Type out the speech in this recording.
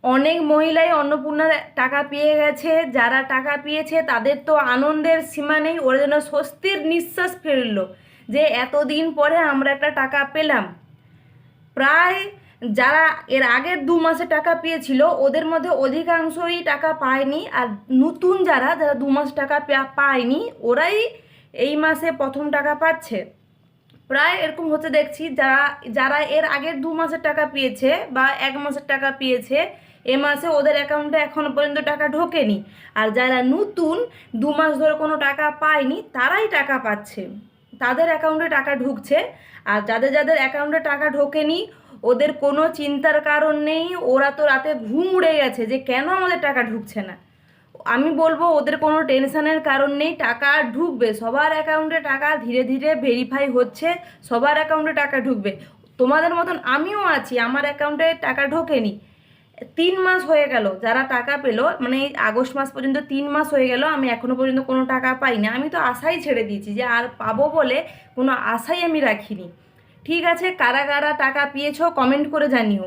অনেক মহিলাই অন্নপূর্ণার টাকা পেয়ে গেছে। যারা টাকা পেয়েছে তাদের তো আনন্দের সীমা নেই, ওরা যেন স্বস্তির নিঃশ্বাস ফেললো যে এতদিন পরে আমরা একটা টাকা পেলাম। প্রায় যারা এর আগের 2 মাসে টাকা পেয়েছিল ওদের মধ্যে অধিকাংশই টাকা পায়নি, আর নতুন যারা যারা 2 মাস টাকা পায়নি ওরাই এই মাসে প্রথম টাকা পাচ্ছে। প্রায় এরকম হচ্ছে দেখছি, যারা যারা এর আগের 2 মাসের টাকা পেয়েছে বা 1 মাসের টাকা পেয়েছে, এ মাসে ওদের অ্যাকাউন্টে এখনো পর্যন্ত টাকা ঢোকেনি। আর যারা নতুন 2 মাস ধরে কোনো টাকা পায়নি তারাই টাকা পাচ্ছে, তাদের অ্যাকাউন্টে টাকা ঢুকছে। আর যাদের যাদের অ্যাকাউন্টে টাকা ঢোকেনি ওদের কোনো চিন্তার কারণ নেই, ওরা তো রাতে ঘুম উড়ে গেছে যে কেন আমাদের টাকা ঢুকছে না। আমি বলবো ওদের কোনো টেনশনের কারণ নেই, টাকা ঢুকবে, সবার অ্যাকাউন্টে টাকা ধীরে ধীরে ভেরিফাই হচ্ছে, সবার অ্যাকাউন্টে টাকা ঢুকবে। তোমাদের মতন আমিও আছি, আমার অ্যাকাউন্টে টাকা ঢোকেনি। 3 মাস হয়ে গেল যারা টাকা পেলো, মানে এই আগস্ট মাস পর্যন্ত 3 মাস হয়ে গেল, আমি এখনো পর্যন্ত কোনো টাকা পাইনি। আমি তো আশাই ছেড়ে দিয়েছি, যে আর পাবো বলে কোনো আশাই আমি রাখিনি। ঠিক আছে, কারা কারা টাকা পেয়েছো কমেন্ট করে জানিও।